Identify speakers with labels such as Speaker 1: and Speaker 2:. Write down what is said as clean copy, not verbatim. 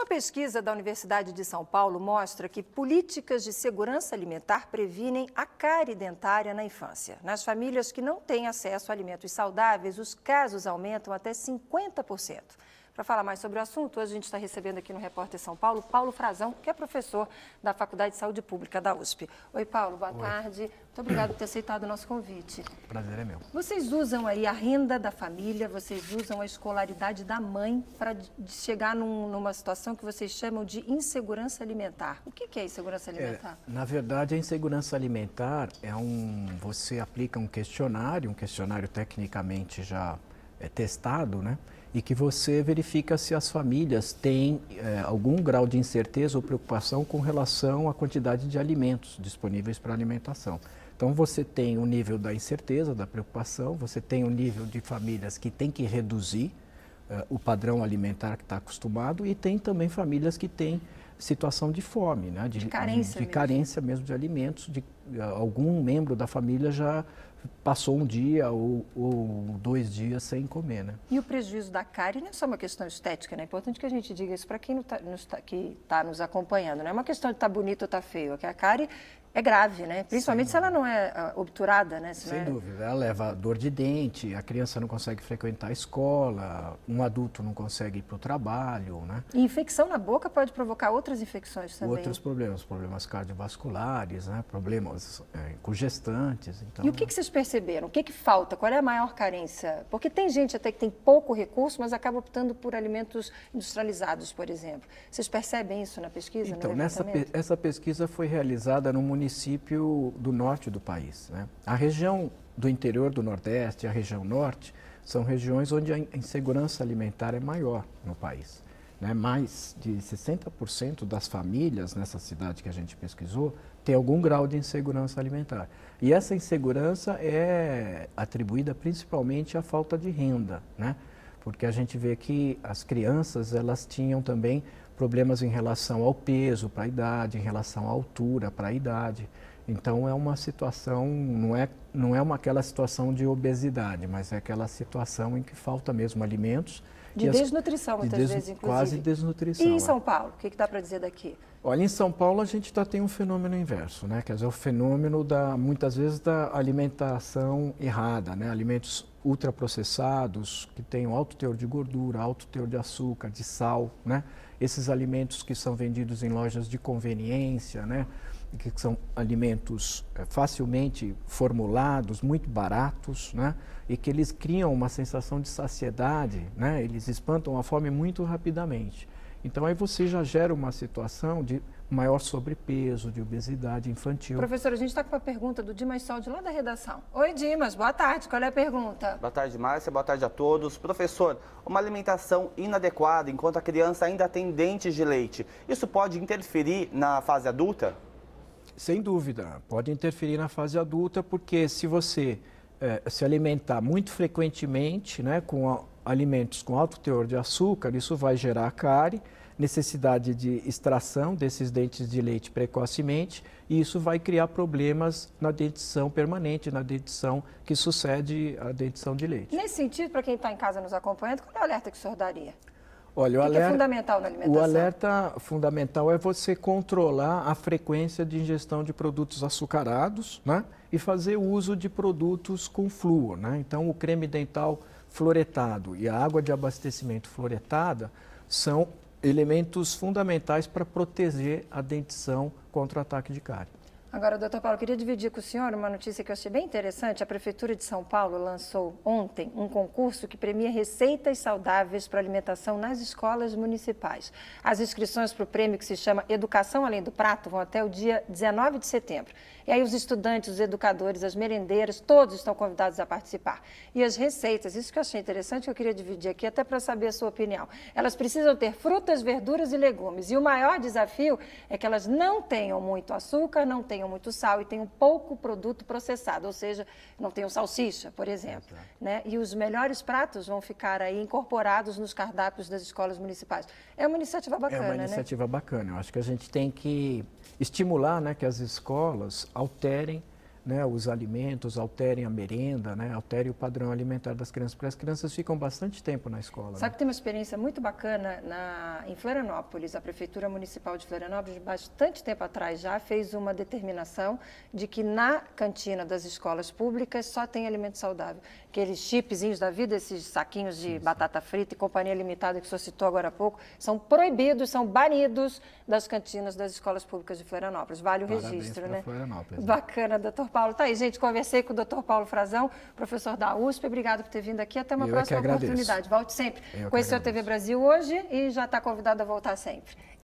Speaker 1: pesquisa da Universidade de São Paulo mostra que políticas de segurança alimentar previnem a cárie dentária na infância. Nas famílias que não têm acesso a alimentos saudáveis, os casos aumentam até 50%. Para falar mais sobre o assunto, hoje a gente está recebendo aqui no Repórter São Paulo, Paulo Frazão, que é professor da Faculdade de Saúde Pública da USP. Oi, Paulo, boa tarde. Muito obrigada por ter aceitado o nosso convite.
Speaker 2: Prazer é meu.
Speaker 1: Vocês usam aí a renda da família, vocês usam a escolaridade da mãe para chegar numa situação que vocês chamam de insegurança alimentar. O que é insegurança alimentar?
Speaker 2: Na verdade, a insegurança alimentar é você aplica um questionário tecnicamente já testado, né? E que você verifica se as famílias têm algum grau de incerteza ou preocupação com relação à quantidade de alimentos disponíveis para alimentação. Então, você tem o nível da incerteza, da preocupação, você tem o nível de famílias que têm que reduzir o padrão alimentar que está acostumado e tem também famílias que têm situação de fome, né? De carência mesmo de alimentos, algum membro da família já passou um dia ou 2 dias sem comer, né?
Speaker 1: E o prejuízo da cárie não é só uma questão estética, né? É importante que a gente diga isso para quem está nos acompanhando. Não é uma questão de estar bonito ou estar feio, é que a cárie é grave, né? Principalmente se ela não é obturada, né?
Speaker 2: Sem dúvida, ela leva dor de dente, a criança não consegue frequentar a escola, um adulto não consegue ir para o trabalho, né?
Speaker 1: E infecção na boca pode provocar outras infecções também.
Speaker 2: Outros problemas cardiovasculares, né? Problemas com gestantes. Então,
Speaker 1: e o que vocês perceberam? O que falta? Qual é a maior carência? Porque tem gente até que tem pouco recurso, mas acaba optando por alimentos industrializados, por exemplo. Vocês percebem isso na pesquisa?
Speaker 2: Então, essa pesquisa foi realizada no município do norte do país, né? A região do interior do Nordeste e a região norte são regiões onde a insegurança alimentar é maior no país, né? Mais de 60% das famílias nessa cidade que a gente pesquisou tem algum grau de insegurança alimentar. E essa insegurança é atribuída principalmente à falta de renda, né? Porque a gente vê que as crianças, elas tinham também problemas em relação ao peso para a idade, em relação à altura para a idade. Então é uma situação, não é aquela situação de obesidade, mas é aquela situação em que falta mesmo alimentos.
Speaker 1: De desnutrição, muitas vezes, inclusive.
Speaker 2: Quase desnutrição.
Speaker 1: E em São Paulo, o que dá para dizer daqui?
Speaker 2: Olha, em São Paulo a gente tem um fenômeno inverso, né? Quer dizer, o fenômeno muitas vezes da alimentação errada, né? Alimentos ultraprocessados, que têm um alto teor de gordura, alto teor de açúcar, de sal, né? Esses alimentos que são vendidos em lojas de conveniência, né? Que são alimentos facilmente formulados, muito baratos, né? E que eles criam uma sensação de saciedade, né? Eles espantam a fome muito rapidamente. Então, aí você já gera uma situação de maior sobrepeso, de obesidade infantil.
Speaker 1: Professor, a gente está com uma pergunta do Dimas Soldi, lá da redação. Oi, Dimas, boa tarde. Qual é a pergunta?
Speaker 3: Boa tarde, Márcia. Boa tarde a todos. Professor, uma alimentação inadequada enquanto a criança ainda tem dentes de leite, isso pode interferir na fase adulta?
Speaker 2: Sem dúvida, pode interferir na fase adulta, porque se você se alimentar muito frequentemente, né, com alimentos com alto teor de açúcar, isso vai gerar cárie, necessidade de extração desses dentes de leite precocemente, e isso vai criar problemas na dentição permanente, na dentição que sucede à dentição de leite.
Speaker 1: Nesse sentido, para quem está em casa nos acompanhando, qual é o alerta que o senhor daria?
Speaker 2: Olha,
Speaker 1: o que é fundamental na alimentação?
Speaker 2: O alerta fundamental é você controlar a frequência de ingestão de produtos açucarados, né? E fazer uso de produtos com flúor, né? Então, o creme dental fluoretado e a água de abastecimento fluoretada são elementos fundamentais para proteger a dentição contra o ataque de cárie.
Speaker 1: Agora, doutor Paulo, eu queria dividir com o senhor uma notícia que eu achei bem interessante. A Prefeitura de São Paulo lançou ontem um concurso que premia receitas saudáveis para alimentação nas escolas municipais. As inscrições para o prêmio, que se chama Educação Além do Prato, vão até o dia 19 de setembro. E aí os estudantes, os educadores, as merendeiras, todos estão convidados a participar. E as receitas, isso que eu achei interessante, que eu queria dividir aqui, até para saber a sua opinião. Elas precisam ter frutas, verduras e legumes. E o maior desafio é que elas não tenham muito açúcar, não tenham muito sal e tenham pouco produto processado, ou seja, não tenham salsicha, por exemplo. Né? E os melhores pratos vão ficar aí incorporados nos cardápios das escolas municipais. É uma iniciativa bacana, né?
Speaker 2: É uma iniciativa bacana. Eu acho que a gente tem que estimular, né, que as escolas alterem né, os alimentos, alterem a merenda, né, alterem o padrão alimentar das crianças, porque as crianças ficam bastante tempo na escola.
Speaker 1: Sabe
Speaker 2: né?
Speaker 1: que tem uma experiência muito bacana em Florianópolis, a Prefeitura Municipal de Florianópolis, bastante tempo atrás já fez uma determinação de que na cantina das escolas públicas só tem alimento saudável. Aqueles chipzinhos da vida, esses saquinhos de batata frita e companhia limitada que o senhor citou agora há pouco, são proibidos, são banidos das cantinas das escolas públicas de Florianópolis. Vale o registro, né?
Speaker 2: Florianópolis.
Speaker 1: Bacana, doutor Paulo. Tá aí, gente, conversei com o doutor Paulo Frazão, professor da USP. Obrigado por ter vindo aqui. Até uma próxima oportunidade. Volte sempre. Conheceu a TV Brasil hoje e já está convidado a voltar sempre.